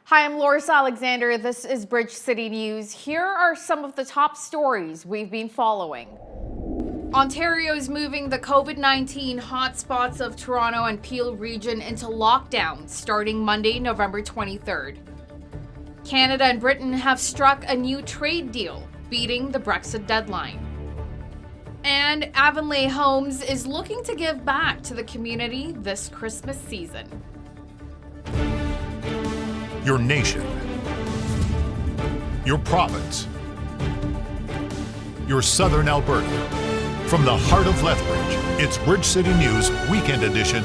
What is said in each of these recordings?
Hi, I'm Loris Alexander. This is Bridge City News. Here are some of the top stories we've been following. Ontario is moving the COVID-19 hotspots of Toronto and Peel region into lockdown starting Monday, November 23rd. Canada and Britain have struck a new trade deal, beating the Brexit deadline. And Avonlea Homes is looking to give back to the community this Christmas season. Your nation, your province, your southern Alberta. From the heart of Lethbridge, it's Bridge City News Weekend Edition.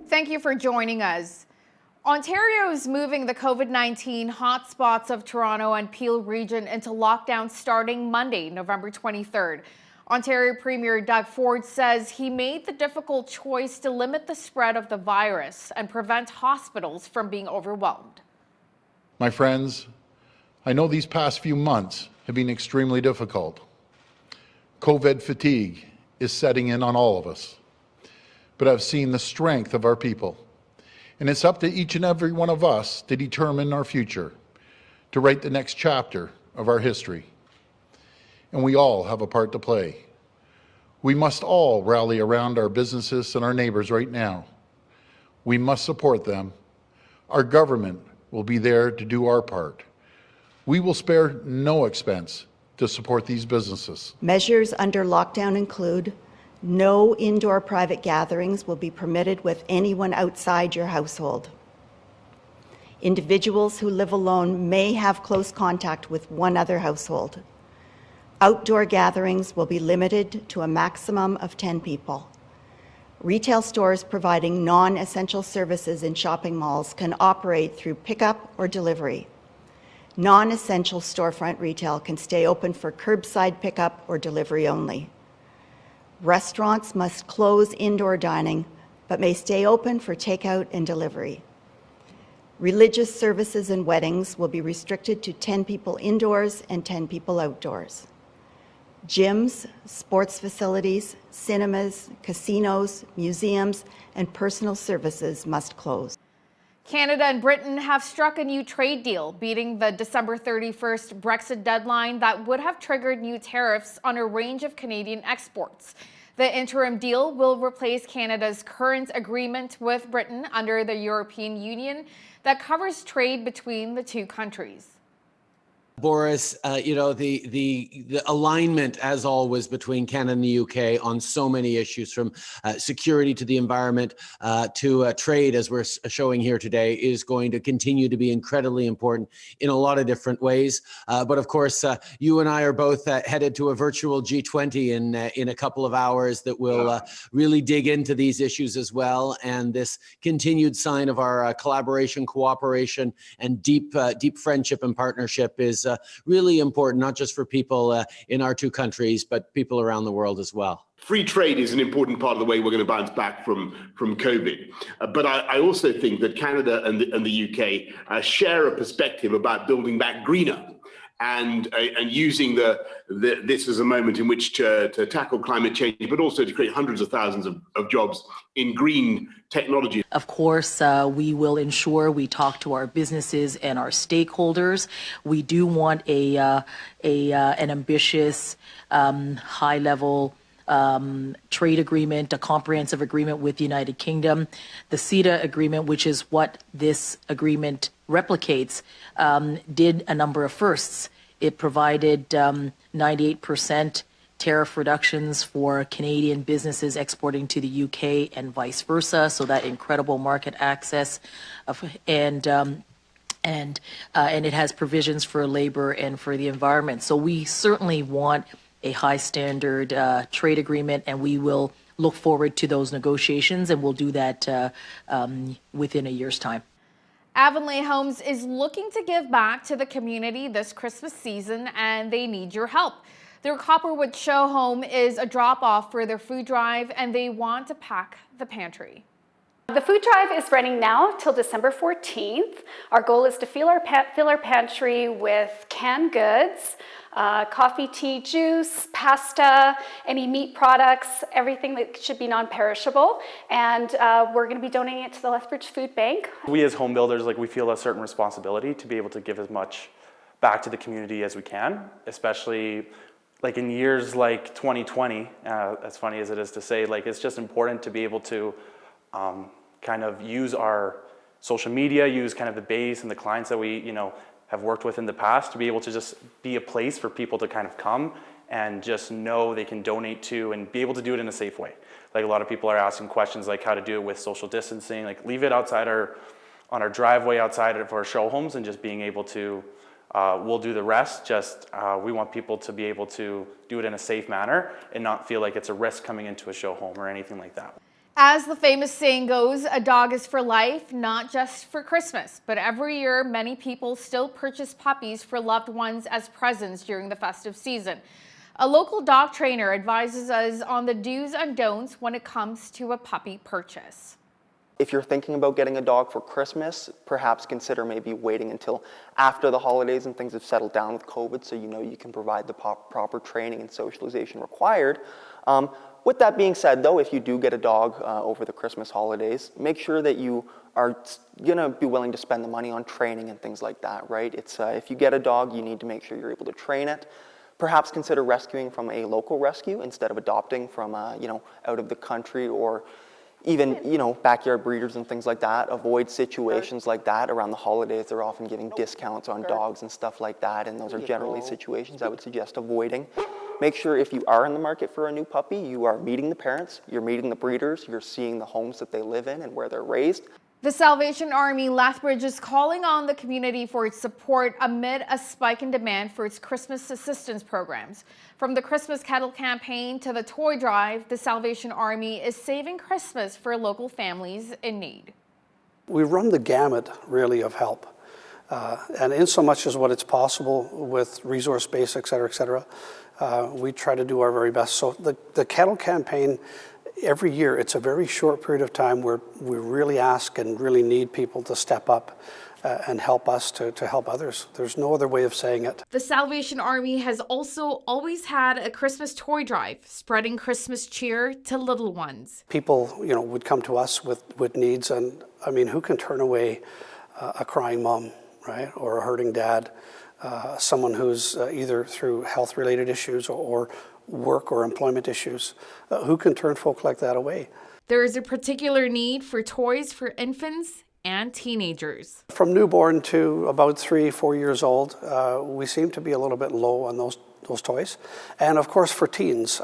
Thank you for joining us. Ontario is moving the COVID-19 hotspots of Toronto and Peel region into lockdown starting Monday, November 23rd. Ontario Premier Doug Ford says he made the difficult choice to limit the spread of the virus and prevent hospitals from being overwhelmed. My friends, I know these past few months have been extremely difficult. COVID fatigue is setting in on all of us, but I've seen the strength of our people. And it's up to each and every one of us to determine our future, to write the next chapter of our history. And we all have a part to play. We must all rally around our businesses and our neighbors right now. We must support them. Our government will be there to do our part. We will spare no expense to support these businesses. Measures under lockdown include no indoor private gatherings will be permitted with anyone outside your household. Individuals who live alone may have close contact with one other household. Outdoor gatherings will be limited to a maximum of 10 people. Retail stores providing non-essential services in shopping malls can operate through pickup or delivery. Non-essential storefront retail can stay open for curbside pickup or delivery only. Restaurants must close indoor dining, but may stay open for takeout and delivery. Religious services and weddings will be restricted to 10 people indoors and 10 people outdoors. Gyms, sports facilities, cinemas, casinos, museums, and personal services must close. Canada and Britain have struck a new trade deal, beating the December 31st Brexit deadline that would have triggered new tariffs on a range of Canadian exports. The interim deal will replace Canada's current agreement with Britain under the European Union that covers trade between the two countries. Boris, the alignment, as always, between Canada and the UK on so many issues, from security to the environment to trade, as we're showing here today, is going to continue to be incredibly important in a lot of different ways. But of course, you and I are both headed to a virtual G20 in a couple of hours that will really dig into these issues as well. And this continued sign of our collaboration, cooperation, and deep friendship and partnership is really important, not just for people in our two countries, but people around the world as well. Free trade is an important part of the way we're going to bounce back from COVID. But I also think that Canada and the UK share a perspective about building back greener and using this as a moment in which to tackle climate change, but also to create hundreds of thousands of jobs in green technology. Of course, we will ensure we talk to our businesses and our stakeholders. We do want an ambitious, high-level trade agreement, a comprehensive agreement with the United Kingdom. The CETA agreement, which is what this agreement replicates, did a number of firsts. It provided 98% tariff reductions for Canadian businesses exporting to the UK and vice versa, so that incredible market access, and it has provisions for labor and for the environment. So we certainly want a high standard trade agreement, and we will look forward to those negotiations, and we'll do that within a year's time. Avonlea Homes is looking to give back to the community this Christmas season, and they need your help. Their Copperwood Show Home is a drop-off for their food drive, and they want to pack the pantry. The food drive is running now till December 14th. Our goal is to fill our pantry with canned goods, coffee, tea, juice, pasta, any meat products, everything that should be non-perishable. And we're going to be donating it to the Lethbridge Food Bank. We as home builders, we feel a certain responsibility to be able to give as much back to the community as we can, especially in years like 2020, as funny as it is to say, it's just important to be able to kind of use our social media, use kind of the base and the clients that we, have worked with in the past to be able to just be a place for people to kind of come and just know they can donate to and be able to do it in a safe way. A lot of people are asking questions like how to do it with social distancing, leave it outside on our driveway outside of our show homes and just being able to, we'll do the rest. We want people to be able to do it in a safe manner and not feel like it's a risk coming into a show home or anything like that. As the famous saying goes, a dog is for life, not just for Christmas. But every year, many people still purchase puppies for loved ones as presents during the festive season. A local dog trainer advises us on the do's and don'ts when it comes to a puppy purchase. If you're thinking about getting a dog for Christmas, perhaps consider maybe waiting until after the holidays and things have settled down with COVID so you can provide the proper training and socialization required. With that being said, though, if you do get a dog over the Christmas holidays, make sure that you are going to be willing to spend the money on training and things like that, right? It's if you get a dog, you need to make sure you're able to train it. Perhaps consider rescuing from a local rescue instead of adopting from, out of the country or even, backyard breeders and things like that. Avoid situations like that. Around the holidays, they're often giving discounts on dogs and stuff like that, and those are generally situations I would suggest avoiding. Make sure if you are in the market for a new puppy, you are meeting the parents, you're meeting the breeders, you're seeing the homes that they live in and where they're raised. The Salvation Army Lethbridge is calling on the community for its support amid a spike in demand for its Christmas assistance programs. From the Christmas Kettle campaign to the toy drive, the Salvation Army is saving Christmas for local families in need. We run the gamut, really, of help. And in so much as what it's possible with resource base, et cetera, we try to do our very best. So the Kettle campaign, every year, it's a very short period of time where we really ask and really need people to step up and help us to help others. There's no other way of saying it. The Salvation Army has also always had a Christmas toy drive, spreading Christmas cheer to little ones. People, would come to us with needs, and who can turn away a crying mom, right, or a hurting dad, someone who's either through health-related issues or work or employment issues. Who can turn folk like that away? There is a particular need for toys for infants and teenagers. From newborn to about 3-4 years old, we seem to be a little bit low on those toys. And of course for teens,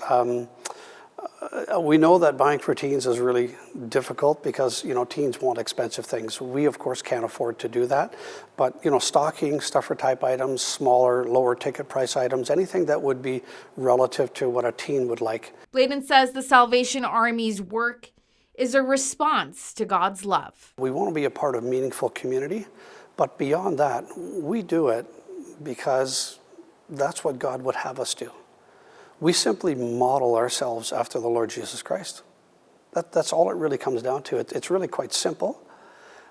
we know that buying for teens is really difficult because, teens want expensive things. We, of course, can't afford to do that. But, stocking, stuffer type items, smaller, lower ticket price items, anything that would be relative to what a teen would like. Bladen says the Salvation Army's work is a response to God's love. We want to be a part of meaningful community, but beyond that, we do it because that's what God would have us do. We simply model ourselves after the Lord Jesus Christ. That's all it really comes down to. It's really quite simple,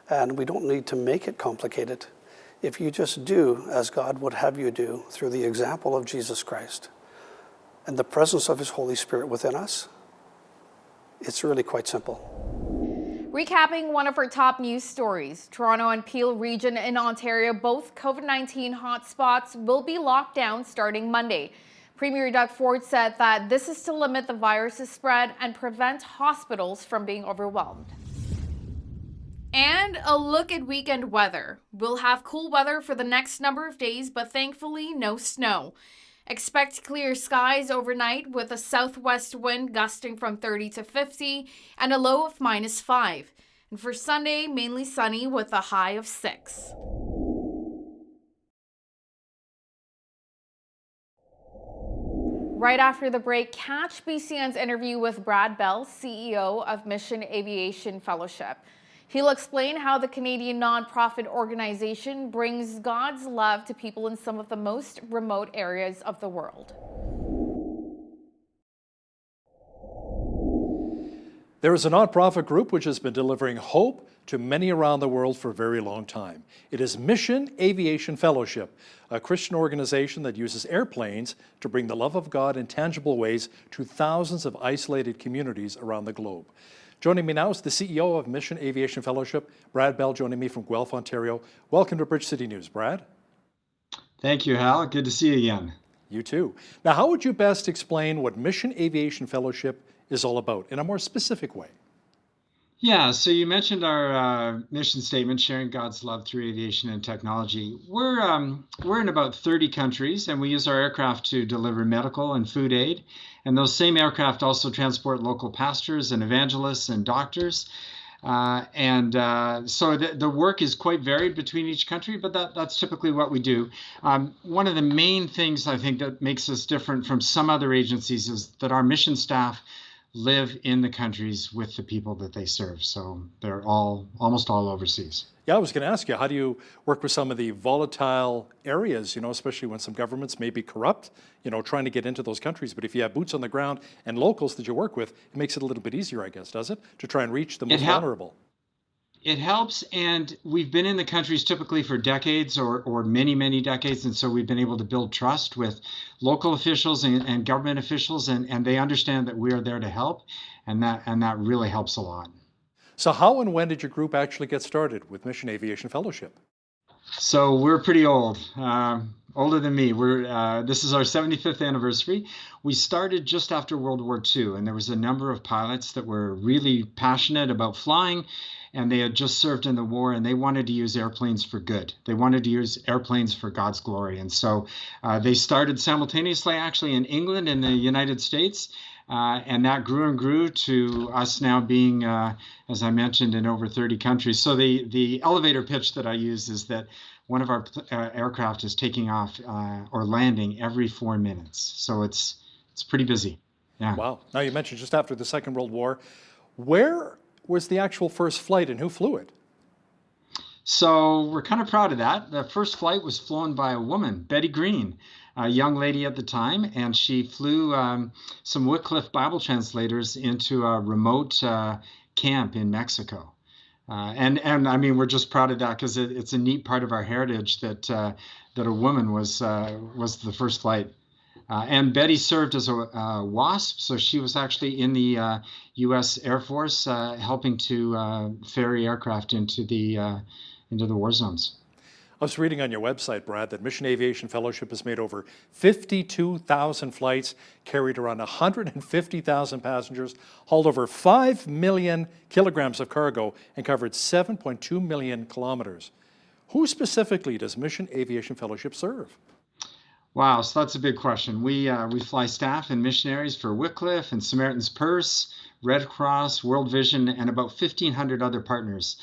and we don't need to make it complicated. If you just do as God would have you do through the example of Jesus Christ and the presence of His Holy Spirit within us, it's really quite simple. Recapping one of our top news stories, Toronto and Peel region in Ontario, both COVID-19 hotspots will be locked down starting Monday. Premier Doug Ford said that this is to limit the virus's spread and prevent hospitals from being overwhelmed. And a look at weekend weather. We'll have cool weather for the next number of days, but thankfully no snow. Expect clear skies overnight with a southwest wind gusting from 30 to 50 and a low of -5. And for Sunday, mainly sunny with a high of 6. Right after the break, catch BCN's interview with Brad Bell, CEO of Mission Aviation Fellowship. He'll explain how the Canadian nonprofit organization brings God's love to people in some of the most remote areas of the world. There is a nonprofit group which has been delivering hope to many around the world for a very long time. It is Mission Aviation Fellowship, a Christian organization that uses airplanes to bring the love of God in tangible ways to thousands of isolated communities around the globe. Joining me now is the CEO of Mission Aviation Fellowship, Brad Bell, joining me from Guelph, Ontario. Welcome to Bridge City News, Brad. Thank you, Hal. Good to see you again. You too. Now, how would you best explain what Mission Aviation Fellowship is all about in a more specific way? Yeah, so you mentioned our mission statement, sharing God's love through aviation and technology. We're in about 30 countries, and we use our aircraft to deliver medical and food aid. And those same aircraft also transport local pastors and evangelists and doctors. So the work is quite varied between each country, but that's typically what we do. One of the main things I think that makes us different from some other agencies is that our mission staff live in the countries with the people that they serve. So they're almost all overseas. Yeah, I was going to ask you, how do you work with some of the volatile areas, especially when some governments may be corrupt, trying to get into those countries. But if you have boots on the ground and locals that you work with, it makes it a little bit easier, I guess, does it? To try and reach the most vulnerable. It helps, and we've been in the countries typically for decades or many, many decades, and so we've been able to build trust with local officials and government officials, and they understand that we are there to help, and that really helps a lot. So how and when did your group actually get started with Mission Aviation Fellowship? So we're pretty old, older than me. This is our 75th anniversary. We started just after World War II, and there was a number of pilots that were really passionate about flying, and they had just served in the war, and they wanted to use airplanes for good. They wanted to use airplanes for God's glory. And so they started simultaneously actually in England and the United States, and that grew and grew to us now being, as I mentioned, in over 30 countries. So the elevator pitch that I use is that one of our aircraft is taking off or landing every 4 minutes. So it's pretty busy. Yeah. Wow. Now you mentioned just after the Second World War, where was the actual first flight and who flew it? So we're kind of proud of that. The first flight was flown by a woman, Betty Green, a young lady at the time, and she flew some Wycliffe Bible translators into a remote camp in Mexico. And I mean, we're just proud of that because it's a neat part of our heritage that a woman was the first flight. And Betty served as a WASP, so she was actually in the U.S. Air Force helping to ferry aircraft into the war zones. I was reading on your website, Brad, that Mission Aviation Fellowship has made over 52,000 flights, carried around 150,000 passengers, hauled over 5 million kilograms of cargo, and covered 7.2 million kilometers. Who specifically does Mission Aviation Fellowship serve? Wow, so that's a big question. We fly staff and missionaries for Wycliffe and Samaritan's Purse, Red Cross, World Vision, and about 1,500 other partners.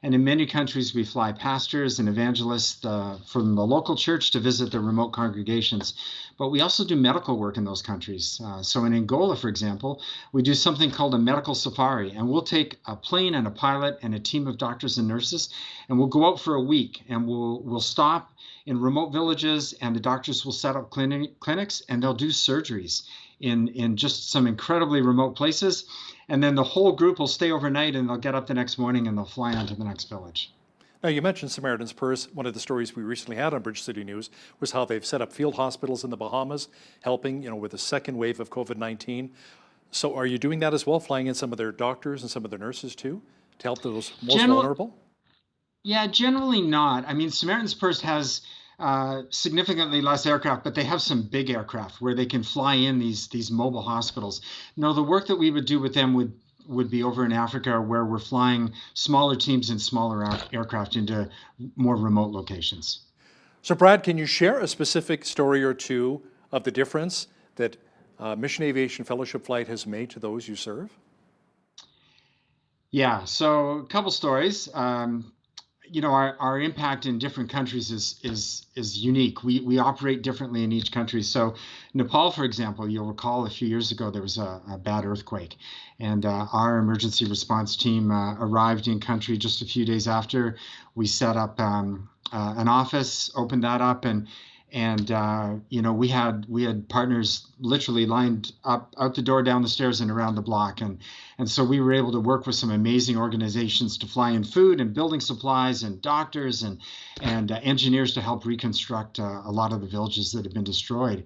And in many countries, we fly pastors and evangelists from the local church to visit the remote congregations. But we also do medical work in those countries. So in Angola, for example, we do something called a medical safari. And we'll take a plane and a pilot and a team of doctors and nurses, and we'll go out for a week, and we'll stop in remote villages, and the doctors will set up clinics, and they'll do surgeries in just some incredibly remote places. And then the whole group will stay overnight, and they'll get up the next morning and they'll fly on to the next village. Now, you mentioned Samaritan's Purse. One of the stories we recently had on Bridge City News was how they've set up field hospitals in the Bahamas, helping, with the second wave of COVID-19. So are you doing that as well, flying in some of their doctors and some of their nurses too, to help those most vulnerable? Yeah, generally not. I mean, Samaritan's Purse has significantly less aircraft, but they have some big aircraft where they can fly in these mobile hospitals. No, the work that we would do with them would be over in Africa, where we're flying smaller teams and smaller aircraft into more remote locations. So Brad, can you share a specific story or two of the difference that Mission Aviation Fellowship flight has made to those you serve? Yeah, so a couple stories. Our impact in different countries is unique. We operate differently in each country. So Nepal, for example, you'll recall a few years ago there was a bad earthquake, and our emergency response team arrived in country just a few days after. We set up an office, opened that up, and And we had partners literally lined up out the door, down the stairs, and around the block. And so we were able to work with some amazing organizations to fly in food and building supplies and doctors and engineers to help reconstruct a lot of the villages that had been destroyed.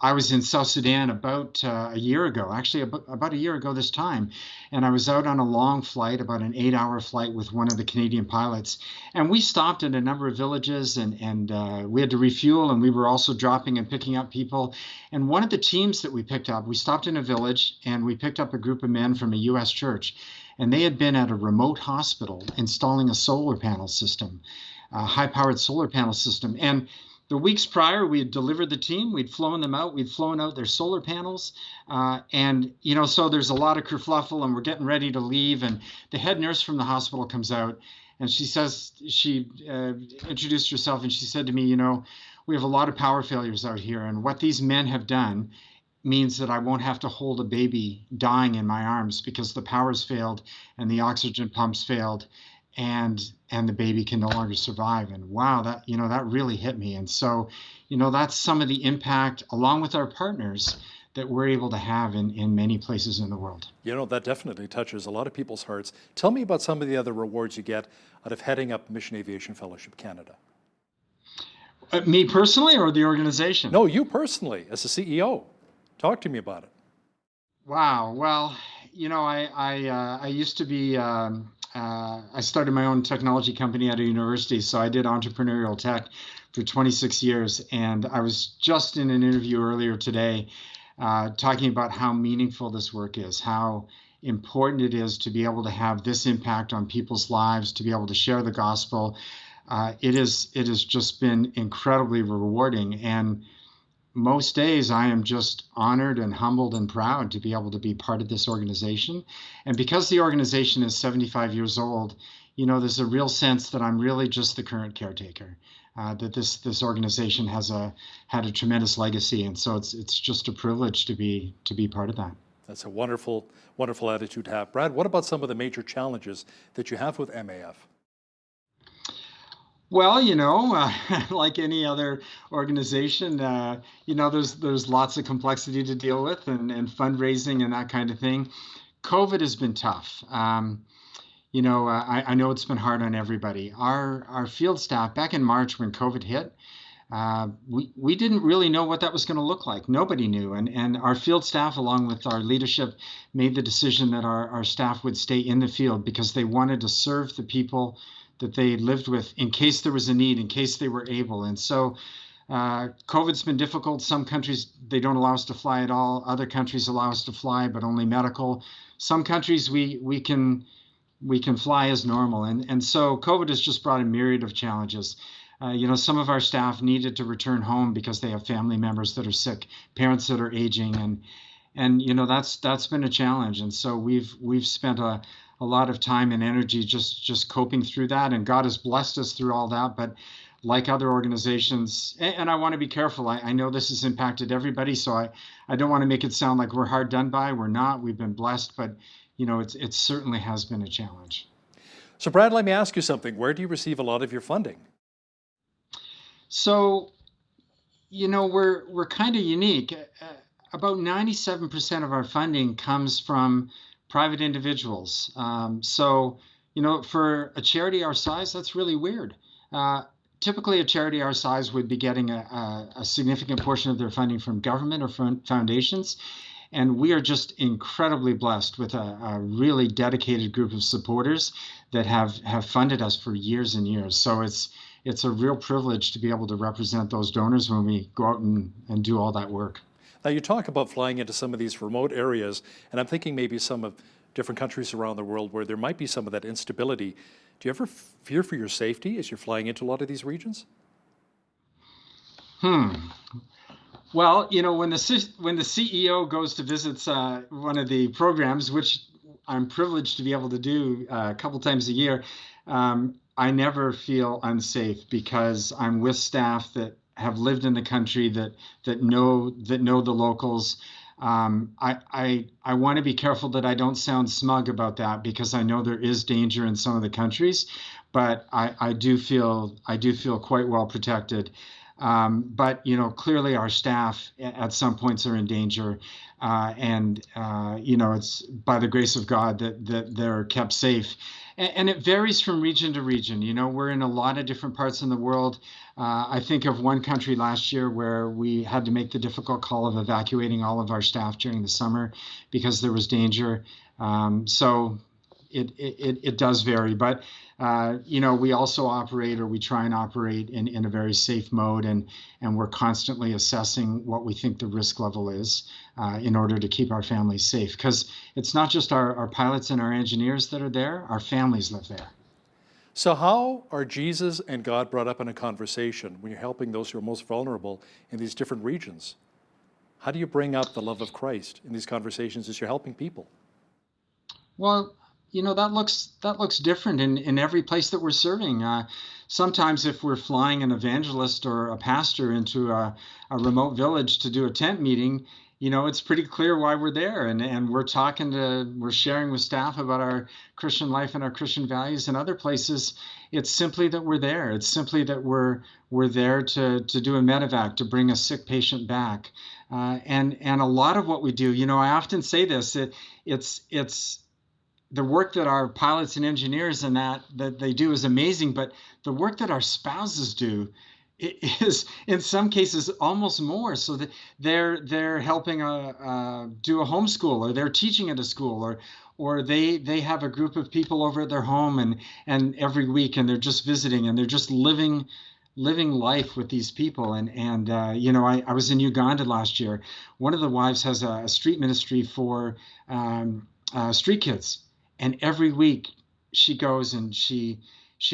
I was in South Sudan about a year ago, actually about a year ago this time, and I was out on a long flight, about an 8-hour flight with one of the Canadian pilots, and we stopped in a number of villages, and we had to refuel, and we were also dropping and picking up people. And one of the teams that we picked up, we stopped in a village, and we picked up a group of men from a U.S. church, and they had been at a remote hospital installing a solar panel system, a high-powered solar panel system. And the weeks prior, we had delivered the team. We'd flown them out. We'd flown out their solar panels. So there's a lot of kerfluffle, and we're getting ready to leave. And the head nurse from the hospital comes out, and she introduced herself, and she said to me, we have a lot of power failures out here. And what these men have done means that I won't have to hold a baby dying in my arms because the power's failed and the oxygen pumps failed. And the baby can no longer survive. And wow, that really hit me. And so, that's some of the impact, along with our partners, that we're able to have in many places in the world. That definitely touches a lot of people's hearts. Tell me about some of the other rewards you get out of heading up Mission Aviation Fellowship Canada. Me personally, or the organization? No, you personally, as the CEO. Talk to me about it. Wow. Well, I used to be. I started my own technology company at a university, so I did entrepreneurial tech for 26 years. And I was just in an interview earlier today talking about how meaningful this work is, how important it is to be able to have this impact on people's lives, to be able to share the gospel. It has just been incredibly rewarding. And most days I am just honored and humbled and proud to be able to be part of this organization. And because the organization is 75 years old, there's a real sense that I'm really just the current caretaker, that this organization had a tremendous legacy. And so it's just a privilege to be part of that. That's a wonderful, wonderful attitude to have. Brad, what about some of the major challenges that you have with MAF? Well, like any other organization, there's lots of complexity to deal with and fundraising and that kind of thing. COVID has been tough. I know it's been hard on everybody. Our field staff, back in March when COVID hit, we didn't really know what that was going to look like. Nobody knew. And our field staff, along with our leadership, made the decision that our staff would stay in the field because they wanted to serve the people that they lived with in case there was a need, in case they were able. And so COVID's been difficult. Some countries, they don't allow us to fly at all. Other countries allow us to fly, but only medical. Some countries we can fly as normal. And so COVID has just brought a myriad of challenges. Some of our staff needed to return home because they have family members that are sick, parents that are aging, and that's been a challenge. And so we've spent a lot of time and energy just coping through that, and God has blessed us through all that. But like other organizations, and I want to be careful, I know this has impacted everybody, so I don't want to make it sound like we're hard done by. We're not. We've been blessed, but it certainly has been a challenge. So Brad, let me ask you something. Where do you receive a lot of your funding? So, we're kind of unique. About 97% of our funding comes from private individuals. For a charity our size, that's really weird. Typically, a charity our size would be getting a significant portion of their funding from government or from foundations. And we are just incredibly blessed with a really dedicated group of supporters that have funded us for years and years. So it's a real privilege to be able to represent those donors when we go out and do all that work. Now, you talk about flying into some of these remote areas, and I'm thinking maybe some of different countries around the world where there might be some of that instability. Do you ever fear for your safety as you're flying into a lot of these regions? Well, when the CEO goes to visit one of the programs, which I'm privileged to be able to do a couple times a year, I never feel unsafe because I'm with staff that have lived in the country, that know the locals. I want to be careful that I don't sound smug about that because I know there is danger in some of the countries, but I do feel quite well protected. But, clearly our staff at some points are in danger. It's by the grace of God that they're kept safe. And it varies from region to region. We're in a lot of different parts in the world. I think of one country last year where we had to make the difficult call of evacuating all of our staff during the summer because there was danger. So it does vary, but we also operate, or we try and operate in a very safe mode, and we're constantly assessing what we think the risk level is in order to keep our families safe. Because it's not just our pilots and our engineers that are there, our families live there. So how are Jesus and God brought up in a conversation when you're helping those who are most vulnerable in these different regions? How do you bring up the love of Christ in these conversations as you're helping people? Well, that looks different in every place that we're serving. Sometimes if we're flying an evangelist or a pastor into a remote village to do a tent meeting, it's pretty clear why we're there. And we're sharing with staff about our Christian life and our Christian values. In other places, it's simply that we're there. It's simply that we're there to do a medevac, to bring a sick patient back. And a lot of what we do, I often say this, it's the work that our pilots and engineers and that they do is amazing, but the work that our spouses do is in some cases almost more. So that they're helping do a homeschool, or they're teaching at a school, or they have a group of people over at their home and every week, and they're just visiting, and they're just living life with these people. And I was in Uganda last year. One of the wives has a street ministry for street kids. And every week she goes and she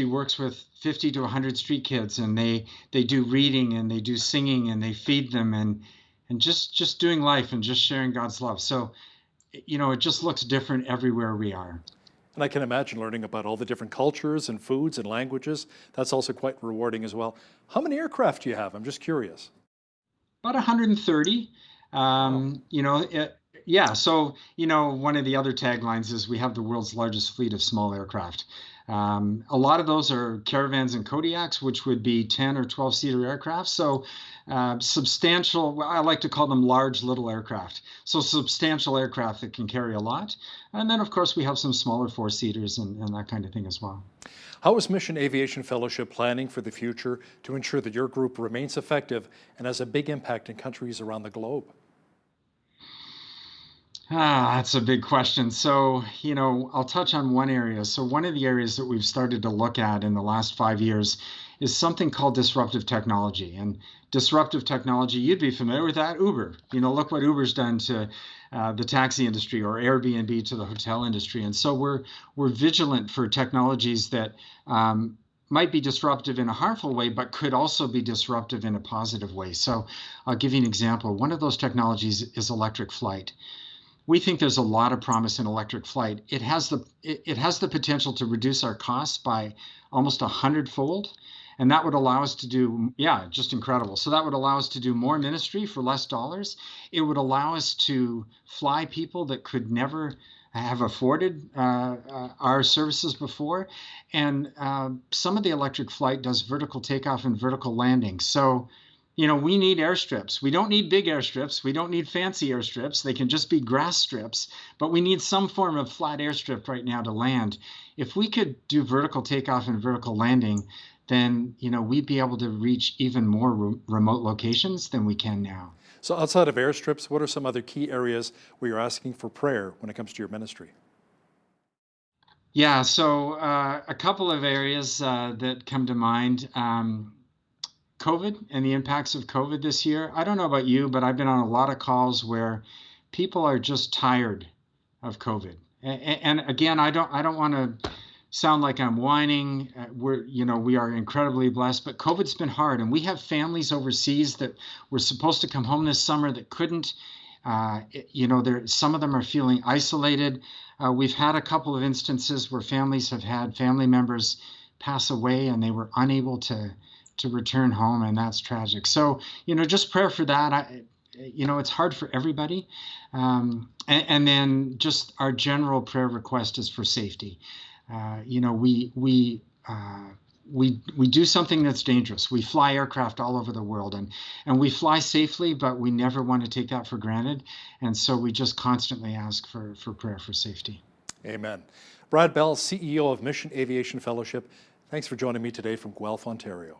works with 50 to 100 street kids, and they do reading and they do singing and they feed them and just doing life and just sharing God's love. So, it just looks different everywhere we are. And I can imagine learning about all the different cultures and foods and languages. That's also quite rewarding as well. How many aircraft do you have? I'm just curious. About 130. Wow. Yeah, so, one of the other taglines is we have the world's largest fleet of small aircraft. A lot of those are Caravans and Kodiaks, which would be 10 or 12-seater aircraft. So substantial, I like to call them large little aircraft. So substantial aircraft that can carry a lot. And then, of course, we have some smaller 4-seaters and that kind of thing as well. How is Mission Aviation Fellowship planning for the future to ensure that your group remains effective and has a big impact in countries around the globe? That's a big question. So, I'll touch on one area. So one of the areas that we've started to look at in the last 5 years is something called disruptive technology. And disruptive technology, you'd be familiar with that, Uber. Look what Uber's done to the taxi industry, or Airbnb to the hotel industry. And so we're vigilant for technologies that might be disruptive in a harmful way, but could also be disruptive in a positive way. So I'll give you an example. One of those technologies is electric flight. We think there's a lot of promise in electric flight. It has the potential to reduce our costs by almost 100-fold, and that would allow us to do, just incredible. So that would allow us to do more ministry for less dollars. It would allow us to fly people that could never have afforded our services before, and some of the electric flight does vertical takeoff and vertical landing. So we need airstrips. We don't need big airstrips. We don't need fancy airstrips. They can just be grass strips, but we need some form of flat airstrip right now to land. If we could do vertical takeoff and vertical landing, then, we'd be able to reach even more remote locations than we can now. So outside of airstrips, what are some other key areas where you're asking for prayer when it comes to your ministry? Yeah, so a couple of areas that come to mind. COVID and the impacts of COVID this year. I don't know about you, but I've been on a lot of calls where people are just tired of COVID. And again, I don't want to sound like I'm whining. We are incredibly blessed, but COVID's been hard, and we have families overseas that were supposed to come home this summer that couldn't. Some of them are feeling isolated. We've had a couple of instances where families have had family members pass away, and they were unable to return home, and that's tragic. So, just prayer for that. It's hard for everybody. And then just our general prayer request is for safety. we do something that's dangerous. We fly aircraft all over the world, and we fly safely, but we never want to take that for granted. And so we just constantly ask for prayer for safety. Amen. Brad Bell, CEO of Mission Aviation Fellowship, thanks for joining me today from Guelph, Ontario.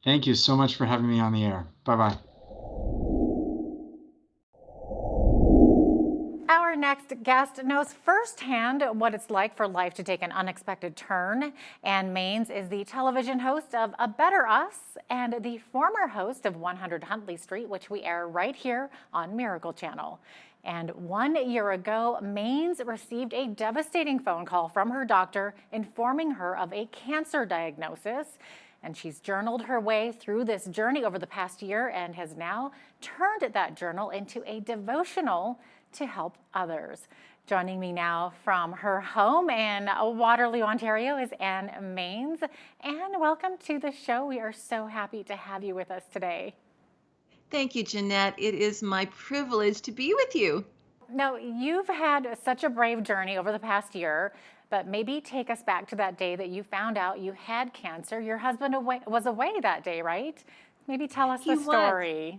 Thank you so much for having me on the air. Bye-bye. Our next guest knows firsthand what it's like for life to take an unexpected turn. Ann Maines is the television host of A Better Us and the former host of 100 Huntley Street, which we air right here on Miracle Channel. And 1 year ago, Maines received a devastating phone call from her doctor informing her of a cancer diagnosis. And she's journaled her way through this journey over the past year and has now turned that journal into a devotional to help others. Joining me now from her home in Waterloo, Ontario is Ann Maines. Ann, welcome to the show. We are so happy to have you with us today. Thank you, Jeanette. It is my privilege to be with you. Now, you've had such a brave journey over the past year, but maybe take us back to that day that you found out you had cancer. Your husband was away that day, right? Maybe tell us the story.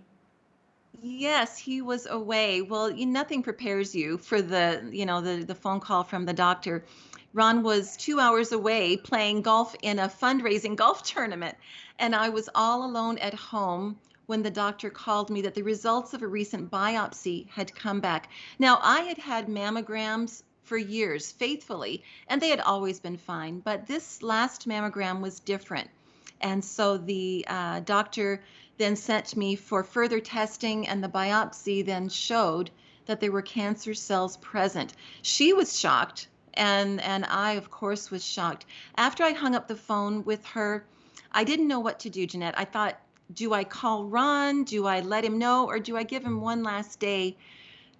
Yes, he was away. Well, nothing prepares you for the phone call from the doctor. Ron was 2 hours away playing golf in a fundraising golf tournament, and I was all alone at home when the doctor called me that the results of a recent biopsy had come back. Now, I had had mammograms for years, faithfully, and they had always been fine, but this last mammogram was different. And so the doctor then sent me for further testing, and the biopsy then showed that there were cancer cells present. She was shocked, and I, of course, was shocked. After I hung up the phone with her, I didn't know what to do, Jeanette. I thought, do I call Ron? Do I let him know? Or do I give him one last day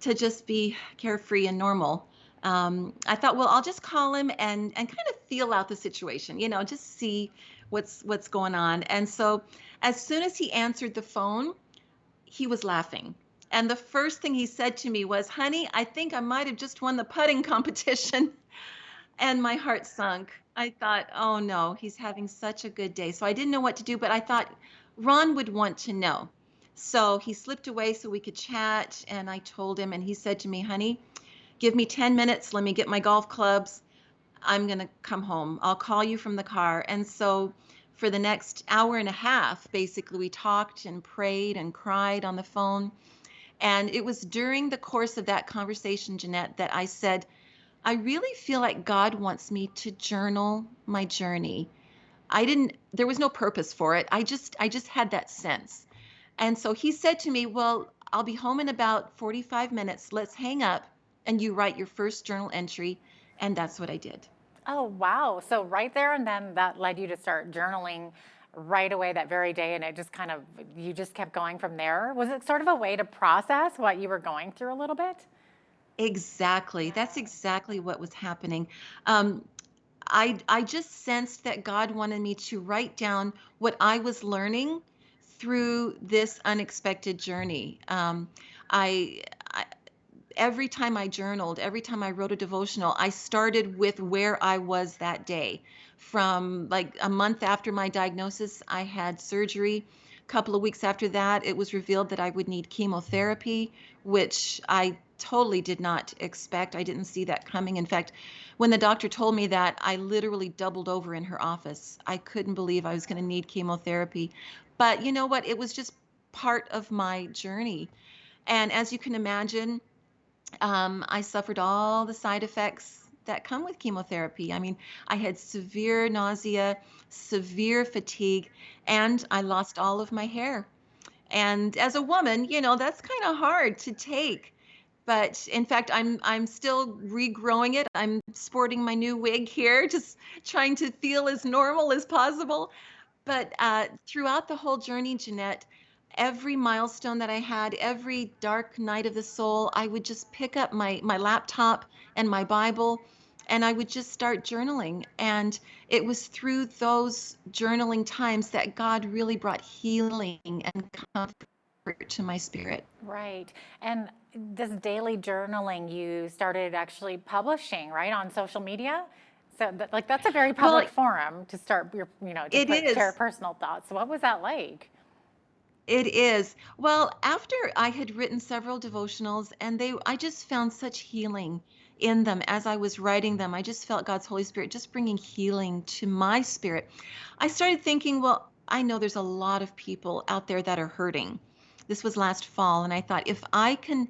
to just be carefree and normal? I thought, well, I'll just call him and kind of feel out the situation, just see what's going on. And so as soon as he answered the phone, he was laughing. And the first thing he said to me was, honey, I think I might have just won the putting competition. And my heart sunk. I thought, oh no, he's having such a good day. So I didn't know what to do, but I thought Ron would want to know. So he slipped away so we could chat. And I told him, and he said to me, honey, give me 10 minutes. Let me get my golf clubs. I'm going to come home. I'll call you from the car. And so for the next hour and a half, basically, we talked and prayed and cried on the phone. And it was during the course of that conversation, Jeanette, that I said, I really feel like God wants me to journal my journey. There was no purpose for it. I just had that sense. And so he said to me, well, I'll be home in about 45 minutes. Let's hang up and you write your first journal entry. And that's what I did. Oh, wow. So right there and then that led you to start journaling right away that very day, and it just you just kept going from there. Was it sort of a way to process what you were going through a little bit? Exactly. That's exactly what was happening. I just sensed that God wanted me to write down what I was learning through this unexpected journey. Every time I journaled, every time I wrote a devotional, I started with where I was that day. From like a month after my diagnosis, I had surgery. A couple of weeks after that, it was revealed that I would need chemotherapy, which I totally did not expect. I didn't see that coming. In fact, when the doctor told me that, I literally doubled over in her office. I couldn't believe I was going to need chemotherapy. But you know what? It was just part of my journey. And as you can imagine, I suffered all the side effects that come with chemotherapy. I mean, I had severe nausea, severe fatigue, and I lost all of my hair. And as a woman, that's kind of hard to take. But in fact, I'm still regrowing it. I'm sporting my new wig here, just trying to feel as normal as possible. But throughout the whole journey, Jeanette, every milestone that I had, every dark night of the soul, I would just pick up my laptop and my Bible, and I would just start journaling. And it was through those journaling times that God really brought healing and comfort to my spirit. Right. And this daily journaling you started actually publishing, right, on social media? Is So that's a very public forum to start your, to share personal thoughts. So what was that like? It is. Well, after I had written several devotionals and I just found such healing in them as I was writing them. I just felt God's Holy Spirit just bringing healing to my spirit. I started thinking, well, I know there's a lot of people out there that are hurting. This was last fall, and I thought if I can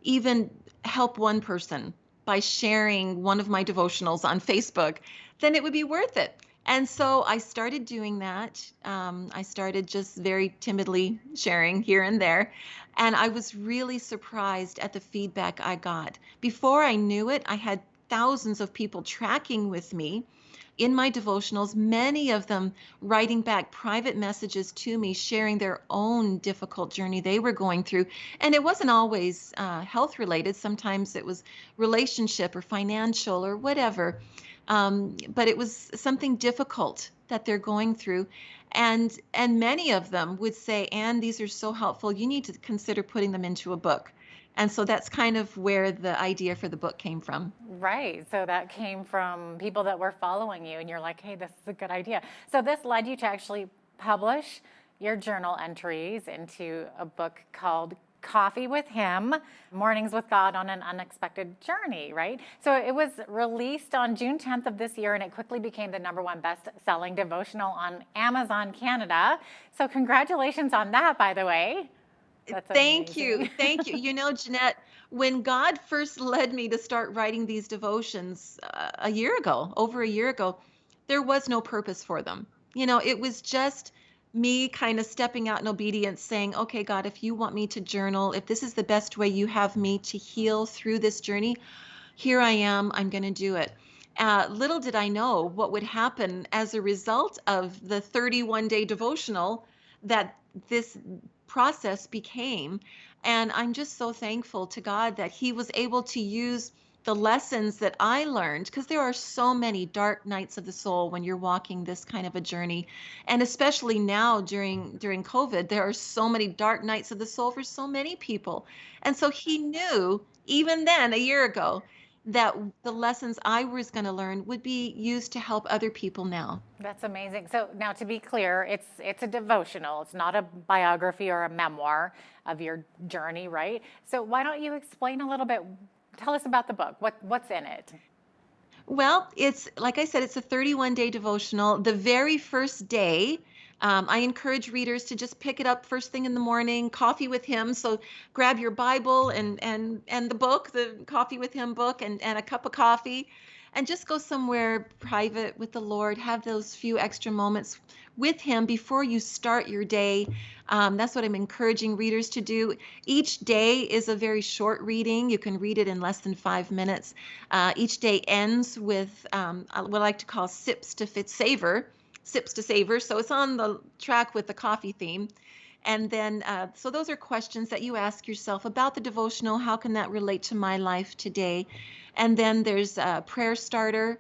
even help one person by sharing one of my devotionals on Facebook, then it would be worth it. And so I started doing that. I started just very timidly sharing here and there. And I was really surprised at the feedback I got. Before I knew it, I had thousands of people tracking with me in my devotionals, many of them writing back private messages to me, sharing their own difficult journey they were going through. And it wasn't always health related. Sometimes it was relationship or financial or whatever. But it was something difficult that they're going through. And many of them would say, Anne, these are so helpful. You need to consider putting them into a book. And so that's kind of where the idea for the book came from. Right. So that came from people that were following you and you're like, hey, this is a good idea. So this led you to actually publish your journal entries into a book called Coffee with Him, Mornings with God on an Unexpected Journey, right? So it was released on June 10th of this year and it quickly became the #1 best-selling devotional on Amazon Canada. So congratulations on that, by the way. That's Thank amazing. you. Thank you. You know, Jeanette, when God first led me to start writing these devotions over a year ago, there was no purpose for them. It was just me kind of stepping out in obedience saying, okay, God, if you want me to journal, if this is the best way you have me to heal through this journey, here I am, I'm going to do it. Little did I know what would happen as a result of the 31-day devotional that this process became. And I'm just so thankful to God that He was able to use the lessons that I learned, because there are so many dark nights of the soul when you're walking this kind of a journey. And especially now during COVID, there are so many dark nights of the soul for so many people. And so He knew, even then, a year ago, that the lessons I was going to learn would be used to help other people now. That's amazing. So now, to be clear, it's a devotional. It's not a biography or a memoir of your journey, right? So why don't you explain a little bit? Tell us about the book. What's in it? Well, it's like I said, it's a 31-day devotional. The very first day, I encourage readers to just pick it up first thing in the morning, Coffee with Him. So grab your Bible and the book, the Coffee with Him book, and a cup of coffee, and just go somewhere private with the Lord. Have those few extra moments with Him before you start your day. That's what I'm encouraging readers to do. Each day is a very short reading. You can read it in less than 5 minutes. Each day ends with what I like to call sips to savor. So it's on the track with the coffee theme. And then, so those are questions that you ask yourself about the devotional. How can that relate to my life today? And then there's a prayer starter,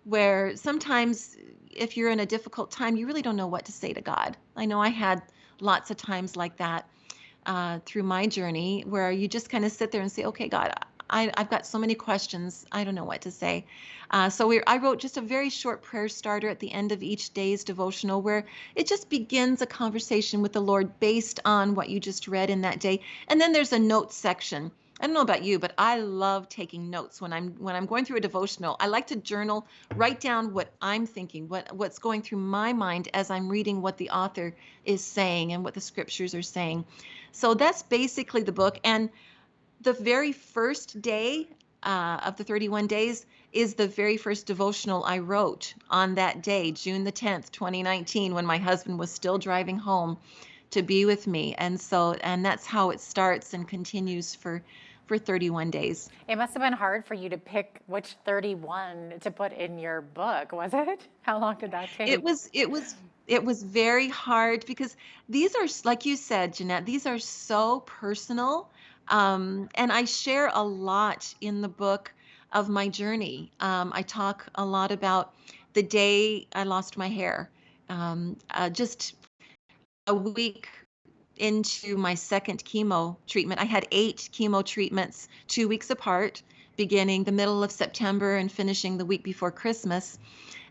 where sometimes if you're in a difficult time, you really don't know what to say to God. I know I had lots of times like that through my journey, where you just kind of sit there and say, okay, God, I've got so many questions. I don't know what to say. I wrote just a very short prayer starter at the end of each day's devotional, where it just begins a conversation with the Lord based on what you just read in that day. And then there's a notes section. I don't know about you, but I love taking notes when I'm going through a devotional. I like to journal, write down what I'm thinking, what's going through my mind as I'm reading what the author is saying and what the scriptures are saying. So that's basically the book. And the very first day of the 31 days is the very first devotional I wrote on that day, June the 10th, 2019, when my husband was still driving home to be with me. And that's how it starts and continues for 31 days. It must have been hard for you to pick which 31 to put in your book, was it? How long did that take? It was very hard, because these are, like you said, Jeanette, these are so personal. And I share a lot in the book of my journey. I talk a lot about the day I lost my hair. Just a week into my second chemo treatment, I had 8 chemo treatments 2 weeks apart beginning the middle of September and finishing the week before Christmas.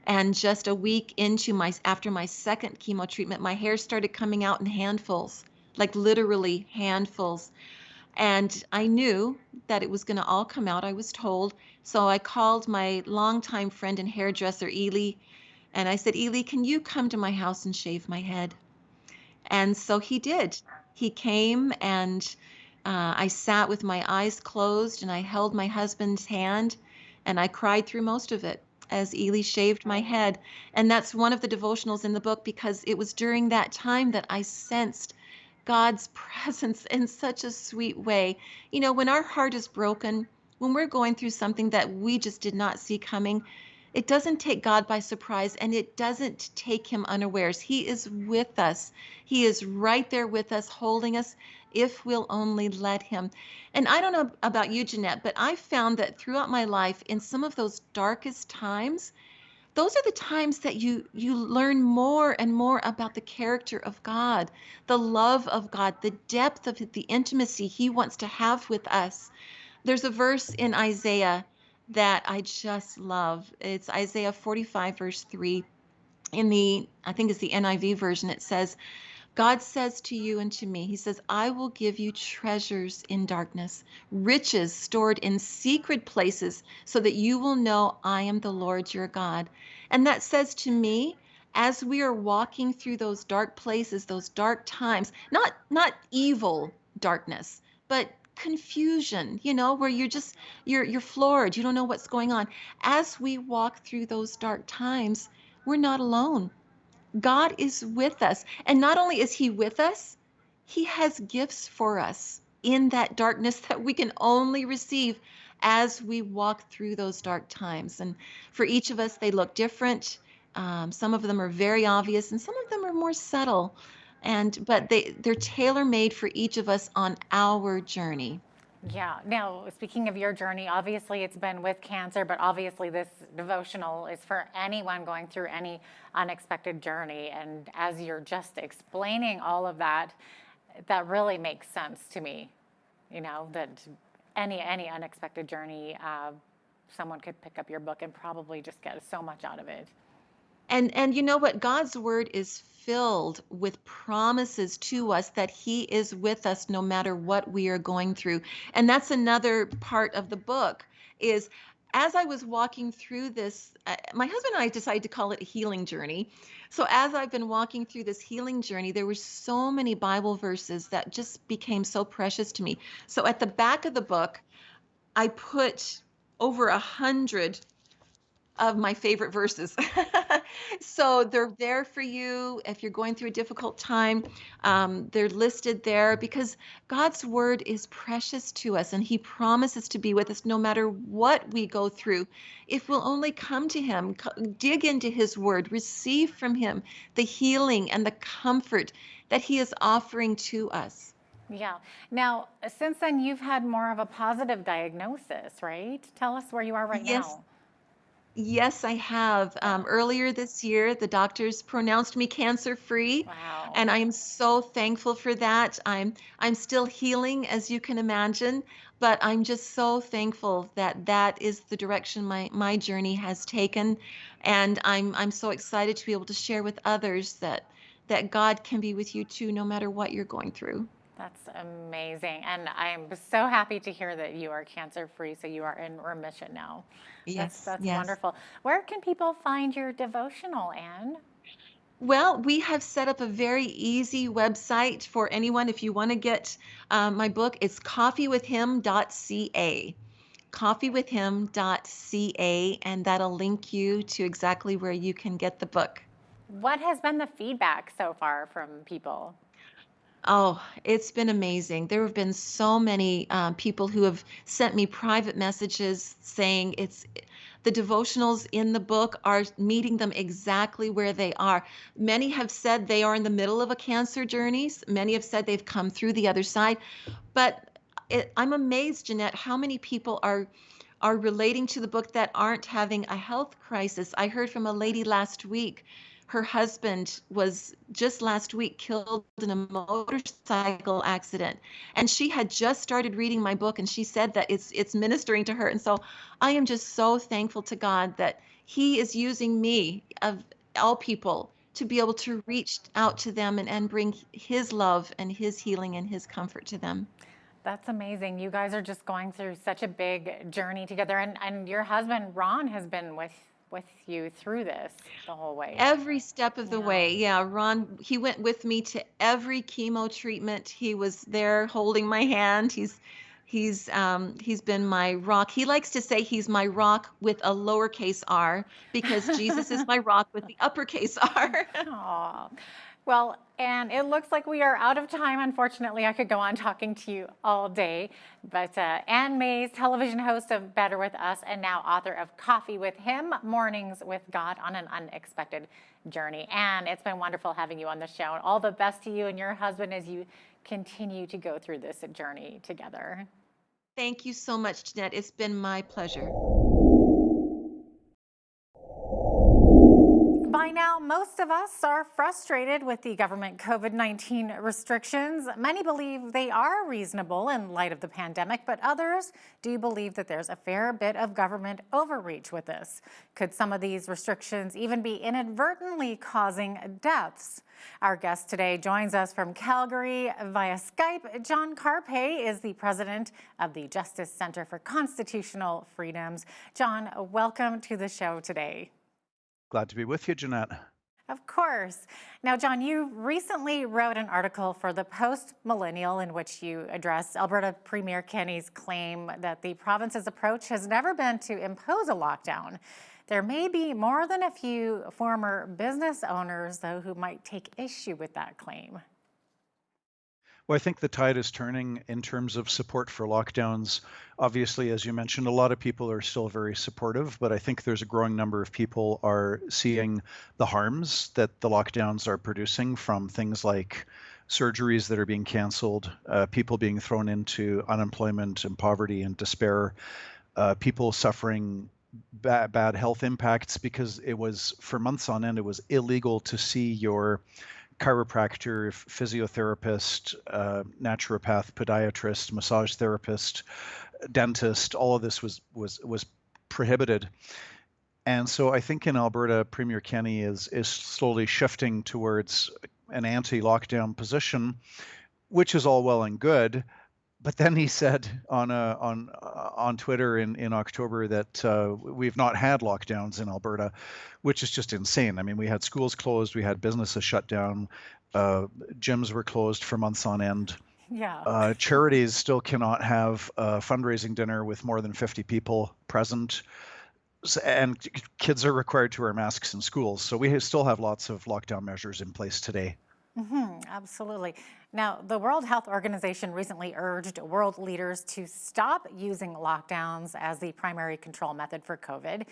And just a week after my second chemo treatment, my hair started coming out in handfuls, like literally handfuls. And I knew that it was going to all come out, I was told. So I called my longtime friend and hairdresser, Ely, and I said, Ely, can you come to my house and shave my head? And so he did. He came, and I sat with my eyes closed, and I held my husband's hand, and I cried through most of it as Ely shaved my head. And that's one of the devotionals in the book, because it was during that time that I sensed God's presence in such a sweet way. You know, when our heart is broken, when we're going through something that we just did not see coming, it doesn't take God by surprise, and it doesn't take him unawares. He is with us. He is right there with us, holding us, if we'll only let him. And I don't know about you, Jeanette, but I found that throughout my life, in some of those darkest times, those are the times that you learn more and more about the character of God, the love of God, the depth of the intimacy he wants to have with us. There's a verse in Isaiah that I just love. It's Isaiah 45, verse 3. I think it's the NIV version. It says, God says to you and to me, he says, I will give you treasures in darkness, riches stored in secret places, so that you will know I am the Lord your God. And that says to me, as we are walking through those dark places, those dark times, not evil darkness, but confusion, where you're floored, you don't know what's going on. As we walk through those dark times, we're not alone. God is with us. And not only is he with us, he has gifts for us in that darkness that we can only receive as we walk through those dark times. And for each of us, they look different. Some of them are very obvious, and some of them are more subtle. But they're tailor-made for each of us on our journey. Yeah. Now, speaking of your journey, obviously it's been with cancer, but obviously this devotional is for anyone going through any unexpected journey. And as you're just explaining all of that, that really makes sense to me. That any unexpected journey, someone could pick up your book and probably just get so much out of it. And you know what? God's word is filled with promises to us that he is with us no matter what we are going through. And that's another part of the book is, as I was walking through this, my husband and I decided to call it a healing journey. So as I've been walking through this healing journey, there were so many Bible verses that just became so precious to me. So at the back of the book, I put over 100 of my favorite verses. So they're there for you if you're going through a difficult time. They're listed there because God's word is precious to us, and he promises to be with us no matter what we go through. If we'll only come to him, dig into his word, receive from him the healing and the comfort that he is offering to us. Yeah. Now, since then, you've had more of a positive diagnosis, right? Tell us where you are right now. Yes, I have. Earlier this year, the doctors pronounced me cancer-free. Wow. And I am so thankful for that. I'm still healing, as you can imagine, but I'm just so thankful that that is the direction my journey has taken. And I'm so excited to be able to share with others that God can be with you too, no matter what you're going through. That's amazing. And I'm so happy to hear that you are cancer-free, so you are in remission now. Yes, That's yes. wonderful. Where can people find your devotional, Anne? Well, we have set up a very easy website for anyone. If you want to get my book, it's coffeewithhim.ca. Coffeewithhim.ca, and that'll link you to exactly where you can get the book. What has been the feedback so far from people? Oh, it's been amazing. There have been so many people who have sent me private messages saying the devotionals in the book are meeting them exactly where they are. Many have said they are in the middle of a cancer journey. Many have said they've come through the other side. But I'm amazed, Jeanette, how many people are relating to the book that aren't having a health crisis. I heard from a lady last week her husband was just last week killed in a motorcycle accident, and she had just started reading my book, and she said that it's ministering to her. And so I am just so thankful to God that he is using me, of all people, to be able to reach out to them and bring his love and his healing and his comfort to them. That's amazing. You guys are just going through such a big journey together. And your husband, Ron, has been with you through this the whole way. Every step of the way. Yeah, Ron, he went with me to every chemo treatment. He was there holding my hand. He's been my rock. He likes to say he's my rock with a lowercase r, because Jesus is my rock with the uppercase R. Aw. Well, and it looks like we are out of time. Unfortunately, I could go on talking to you all day, but Ann Mays, television host of Better With Us and now author of Coffee with Him, Mornings with God on an Unexpected Journey. Ann, it's been wonderful having you on the show. And all the best to you and your husband as you continue to go through this journey together. Thank you so much, Jeanette. It's been my pleasure. By now, most of us are frustrated with the government COVID-19 restrictions. Many believe they are reasonable in light of the pandemic, but others do believe that there's a fair bit of government overreach with this. Could some of these restrictions even be inadvertently causing deaths? Our guest today joins us from Calgary via Skype. John Carpe is the president of the Justice Center for Constitutional Freedoms. John, welcome to the show today. Glad to be with you, Jeanette. Of course. Now, John, you recently wrote an article for the Post Millennial in which you addressed Alberta Premier Kenney's claim that the province's approach has never been to impose a lockdown. There may be more than a few former business owners, though, who might take issue with that claim. Well, I think the tide is turning in terms of support for lockdowns. Obviously, as you mentioned, a lot of people are still very supportive, but I think there's a growing number of people are seeing the harms that the lockdowns are producing, from things like surgeries that are being canceled, people being thrown into unemployment and poverty and despair, people suffering bad health impacts because it was, for months on end, it was illegal to see your chiropractor, physiotherapist, naturopath, podiatrist, massage therapist, dentist. All of this was prohibited. And so I think in Alberta, Premier Kenney is slowly shifting towards an anti-lockdown position, which is all well and good. But then he said on Twitter in October that we've not had lockdowns in Alberta, which is just insane. I mean, we had schools closed, we had businesses shut down, gyms were closed for months on end. Yeah. Charities still cannot have a fundraising dinner with more than 50 people present, and kids are required to wear masks in schools. So we still have lots of lockdown measures in place today. Absolutely. Now, the World Health Organization recently urged world leaders to stop using lockdowns as the primary control method for COVID.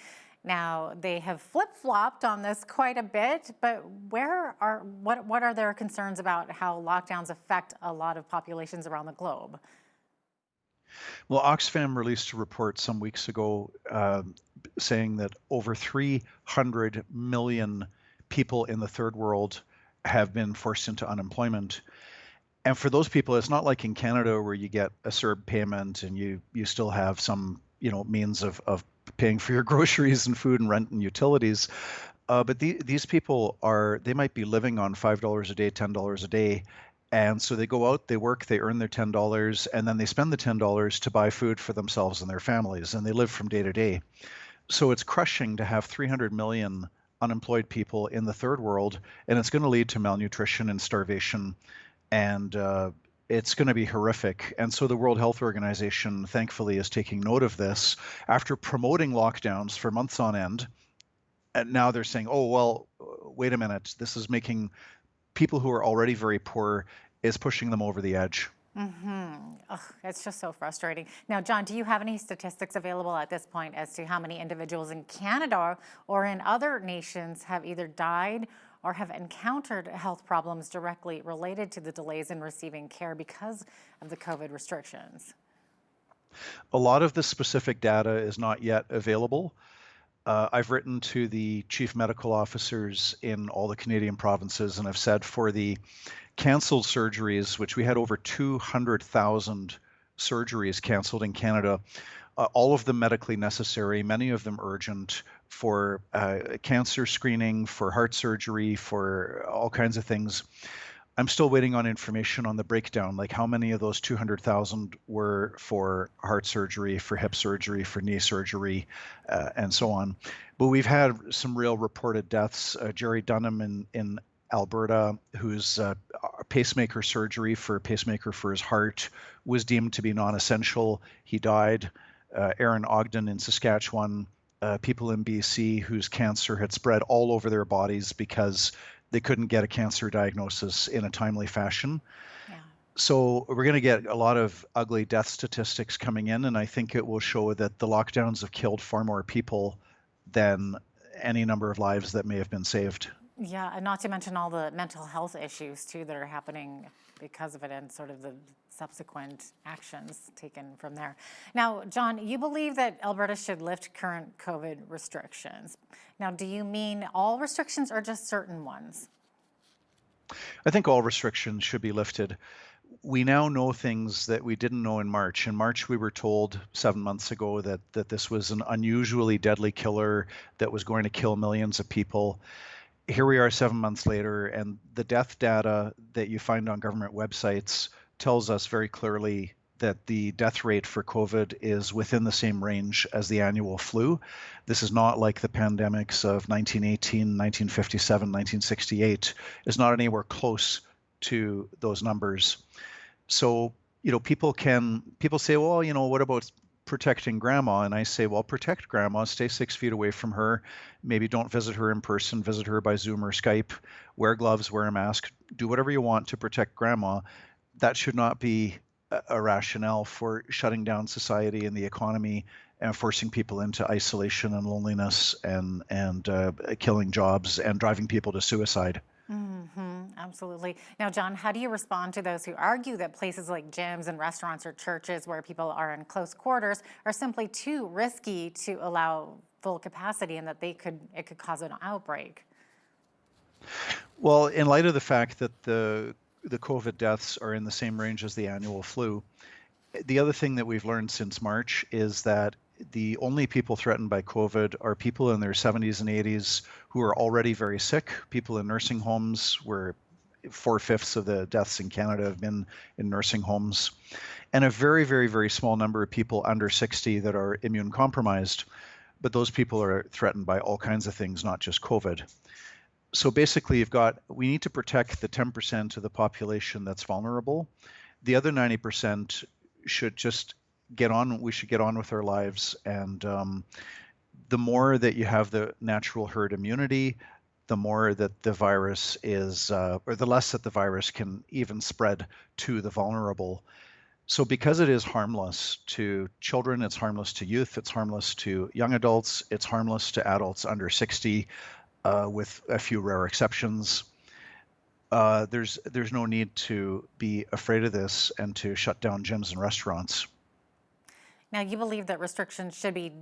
Now, they have flip-flopped on this quite a bit, but what are their concerns about how lockdowns affect a lot of populations around the globe? Well, Oxfam released a report some weeks ago saying that over 300 million people in the third world have been forced into unemployment. And for those people, it's not like in Canada where you get a CERB payment and you still have some means of paying for your groceries and food and rent and utilities. But these people they might be living on $5 a day, $10 a day. And so they go out, they work, they earn their $10, and then they spend the $10 to buy food for themselves and their families, and they live from day to day. So it's crushing to have 300 million unemployed people in the third world, and it's going to lead to malnutrition and starvation, and it's going to be horrific. And so the World Health Organization, thankfully, is taking note of this after promoting lockdowns for months on end. And now they're saying, oh, well, wait a minute, this is making people who are already very poor, is pushing them over the edge. It's just so frustrating. Now, John, do you have any statistics available at this point as to how many individuals in Canada or in other nations have either died or have encountered health problems directly related to the delays in receiving care because of the COVID restrictions? A lot of the specific data is not yet available. I've written to the chief medical officers in all the Canadian provinces, and I've said for the canceled surgeries, which we had over 200,000 surgeries canceled in Canada, all of them medically necessary, many of them urgent, for cancer screening, for heart surgery, for all kinds of things. I'm still waiting on information on the breakdown, like how many of those 200,000 were for heart surgery, for hip surgery, for knee surgery, and so on. But we've had some real reported deaths. Jerry Dunham in Alberta, whose pacemaker surgery for a pacemaker for his heart was deemed to be non-essential. He died. Aaron Ogden in Saskatchewan, people in BC whose cancer had spread all over their bodies because they couldn't get a cancer diagnosis in a timely fashion. Yeah. So we're going to get a lot of ugly death statistics coming in, and I think it will show that the lockdowns have killed far more people than any number of lives that may have been saved. Yeah, and not to mention all the mental health issues too that are happening because of it and sort of the subsequent actions taken from there. Now, John, you believe that Alberta should lift current COVID restrictions. Now, do you mean all restrictions or just certain ones? I think all restrictions should be lifted. We now know things that we didn't know in March. In March, we were told 7 months ago that this was an unusually deadly killer that was going to kill millions of people. Here we are 7 months later, and the death data that you find on government websites tells us very clearly that the death rate for COVID is within the same range as the annual flu. This is not like the pandemics of 1918, 1957, 1968. It's not anywhere close to those numbers. So, people say, well, what about protecting grandma? And I say, well, protect grandma, stay 6 feet away from her, maybe don't visit her in person, visit her by Zoom or Skype, wear gloves, wear a mask, do whatever you want to protect grandma. That should not be a rationale for shutting down society and the economy and forcing people into isolation and loneliness and killing jobs and driving people to suicide. Mm-hmm, absolutely. Now, John, how do you respond to those who argue that places like gyms and restaurants or churches where people are in close quarters are simply too risky to allow full capacity and that it could cause an outbreak? Well, in light of the fact that the COVID deaths are in the same range as the annual flu, the other thing that we've learned since March is that the only people threatened by COVID are people in their 70s and 80s who are already very sick, people in nursing homes, where 4/5 of the deaths in Canada have been in nursing homes, and a very, very, very small number of people under 60 that are immune compromised. But those people are threatened by all kinds of things, not just COVID. So basically, we need to protect the 10% of the population that's vulnerable. The other 90% should just we should get on with our lives. And the more that you have the natural herd immunity, the more that the virus is, or the less that the virus can even spread to the vulnerable. So because it is harmless to children, it's harmless to youth, it's harmless to young adults, it's harmless to adults under 60, with a few rare exceptions. There's no need to be afraid of this and to shut down gyms and restaurants. Now, you believe that restrictions should be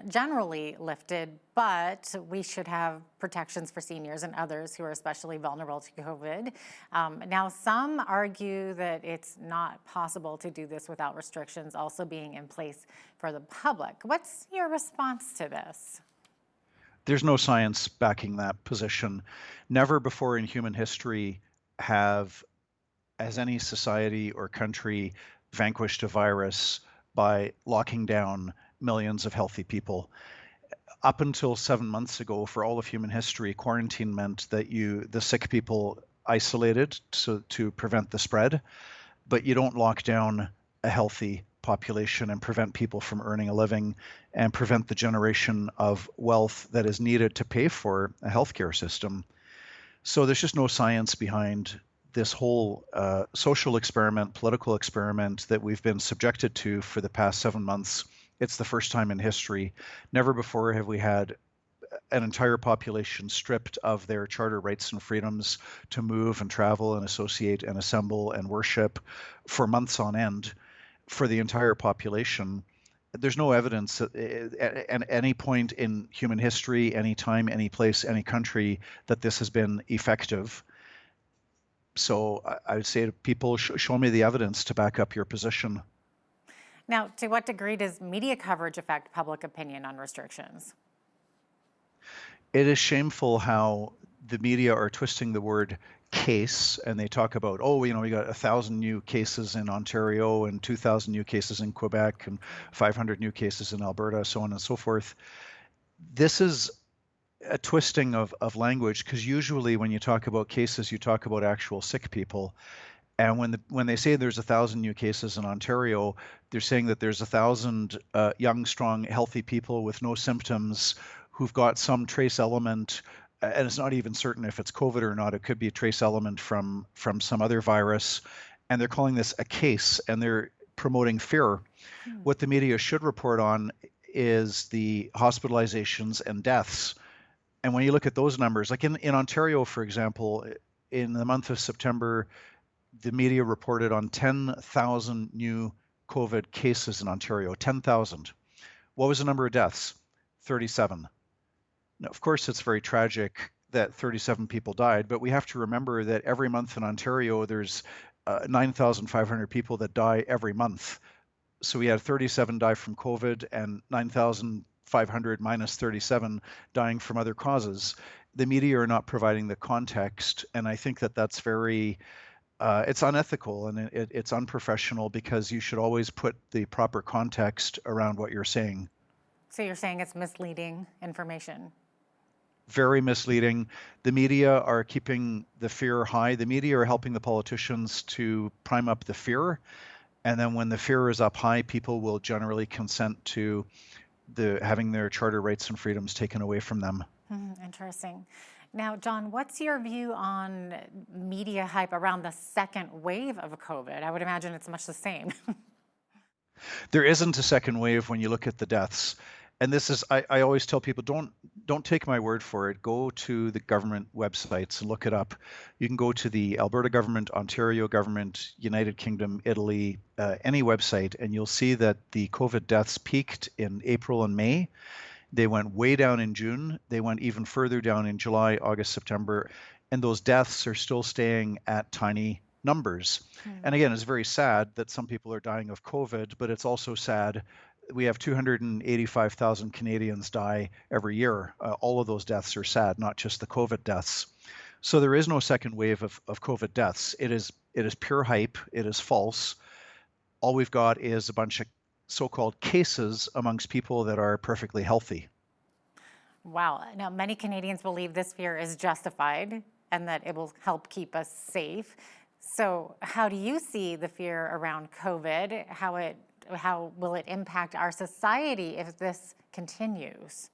generally lifted, but we should have protections for seniors and others who are especially vulnerable to COVID. Now, some argue that it's not possible to do this without restrictions also being in place for the public. What's your response to this? There's no science backing that position. Never before in human history has any society or country vanquished a virus by locking down millions of healthy people. Up until 7 months ago, for all of human history, quarantine meant that the sick people isolated to prevent the spread, but you don't lock down a healthy population and prevent people from earning a living and prevent the generation of wealth that is needed to pay for a healthcare system. So there's just no science behind this whole social experiment, political experiment that we've been subjected to for the past 7 months. It's the first time in history. Never before have we had an entire population stripped of their charter rights and freedoms to move and travel and associate and assemble and worship for months on end for the entire population. there's no evidence that, at any point in human history, any time, any place, any country, that this has been effective. So I would say to people, show me the evidence to back up your position. Now, to what degree does media coverage affect public opinion on restrictions? It is shameful how the media are twisting the word case, and they talk about, oh, we got 1,000 new cases in Ontario and 2,000 new cases in Quebec and 500 new cases in Alberta, so on and so forth. This is a twisting of language, because usually when you talk about cases, you talk about actual sick people. And when they say there's 1,000 new cases in Ontario, they're saying that there's 1,000 young, strong, healthy people with no symptoms who've got some trace element, and it's not even certain if it's COVID or not. It could be a trace element from some other virus, and they're calling this a case, and they're promoting fear. What the media should report on is the hospitalizations and deaths. And when you look at those numbers, like in Ontario, for example, in the month of September, the media reported on 10,000 new COVID cases in Ontario, 10,000. What was the number of deaths? 37. Now, of course, it's very tragic that 37 people died, but we have to remember that every month in Ontario, there's 9,500 people that die every month. So we had 37 die from COVID and 9,500 minus 37 dying from other causes. The media are not providing the context, and I think that that's very it's unethical, and it's unprofessional, because you should always put the proper context around what you're saying. So you're saying it's misleading information? Very misleading. The media are keeping the fear high. The media are helping the politicians to prime up the fear. And then when the fear is up high, people will generally consent to having their charter rights and freedoms taken away from them. Interesting. Now, John, what's your view on media hype around the second wave of COVID? I would imagine it's much the same. There isn't a second wave when you look at the deaths. And this is, I always tell people, don't take my word for it. Go to the government websites and look it up. You can go to the Alberta government, Ontario government, United Kingdom, Italy, any website, and you'll see that the COVID deaths peaked in April and May. They went way down in June. They went even further down in July, August, September. And those deaths are still staying at tiny numbers. And again, it's very sad that some people are dying of COVID, but it's also sad we have 285,000 Canadians die every year. All of those deaths are sad, not just the COVID deaths. So there is no second wave of COVID deaths. It is pure hype. It is false. All we've got is a bunch of so-called cases amongst people that are perfectly healthy. Wow. Now, many Canadians believe this fear is justified and that it will help keep us safe. So how do you see the fear around COVID? How will it impact our society if this continues?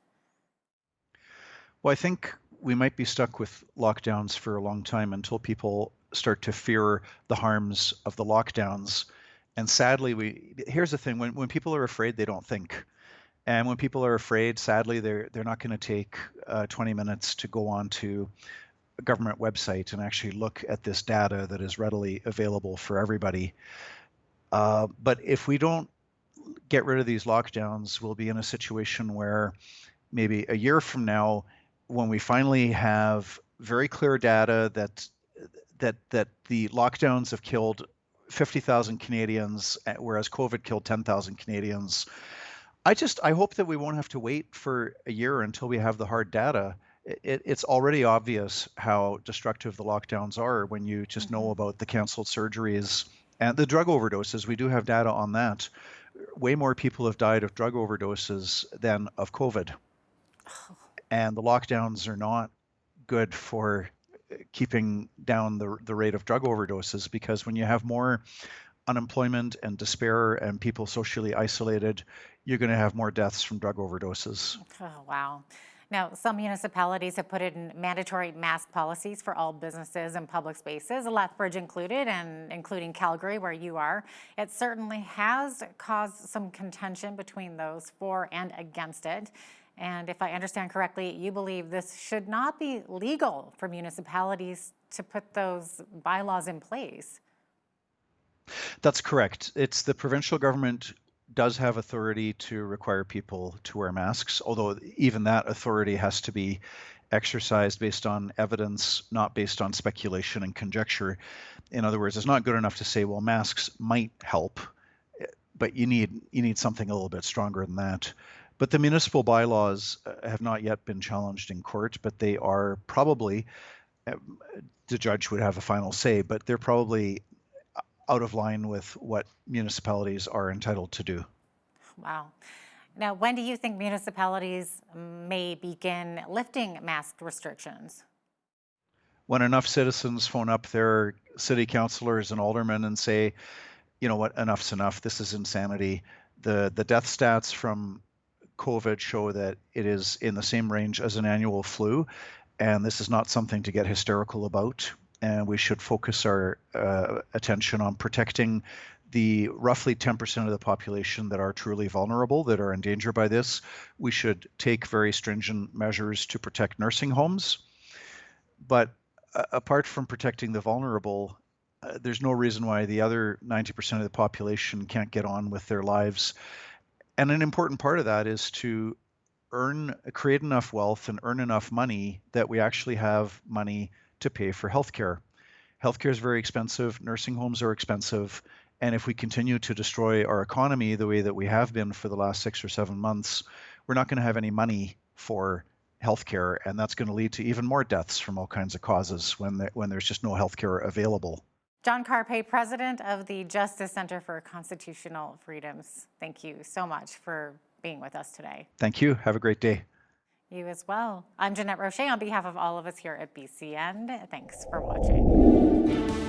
Well, I think we might be stuck with lockdowns for a long time until people start to fear the harms of the lockdowns. And sadly, here's the thing, when people are afraid, they don't think. And when people are afraid, sadly, they're not going to take 20 minutes to go on to a government website and actually look at this data that is readily available for everybody. But if we don't get rid of these lockdowns, we'll be in a situation where maybe a year from now, when we finally have very clear data that the lockdowns have killed 50,000 Canadians, whereas COVID killed 10,000 Canadians. I hope that we won't have to wait for a year until we have the hard data. It's already obvious how destructive the lockdowns are when you just know about the canceled surgeries and the drug overdoses. We do have data on that. Way more people have died of drug overdoses than of COVID. And the lockdowns are not good for keeping down the rate of drug overdoses, because when you have more unemployment and despair and people socially isolated, you're going to have more deaths from drug overdoses. Oh, wow. Now, some municipalities have put in mandatory mask policies for all businesses and public spaces, Lethbridge included, and including Calgary, where you are. It certainly has caused some contention between those for and against it. And if I understand correctly, you believe this should not be legal for municipalities to put those bylaws in place. That's correct. It's the provincial government does have authority to require people to wear masks, although even that authority has to be exercised based on evidence, not based on speculation and conjecture. In other words, it's not good enough to say, well, masks might help, but you need something a little bit stronger than that. But the municipal bylaws have not yet been challenged in court, but they are probably, the judge would have a final say, but they're probably out of line with what municipalities are entitled to do. Wow. Now, when do you think municipalities may begin lifting mask restrictions? When enough citizens phone up their city councilors and aldermen and say, you know what, enough's enough, this is insanity. The death stats from COVID show that it is in the same range as an annual flu, and this is not something to get hysterical about. And we should focus our attention on protecting the roughly 10% of the population that are truly vulnerable, that are in danger by this. We should take very stringent measures to protect nursing homes. But apart from protecting the vulnerable, there's no reason why the other 90% of the population can't get on with their lives. And an important part of that is to create enough wealth and earn enough money that we actually have money to pay for healthcare. Healthcare is very expensive, nursing homes are expensive, and if we continue to destroy our economy the way that we have been for the last 6 or 7 months, we're not going to have any money for healthcare, and that's going to lead to even more deaths from all kinds of causes when there's just no healthcare available. John Carpe, president of the Justice Center for Constitutional Freedoms. Thank you so much for being with us today. Thank you. Have a great day. You as well. I'm Jeanette Roche on behalf of all of us here at BCN. Thanks for watching.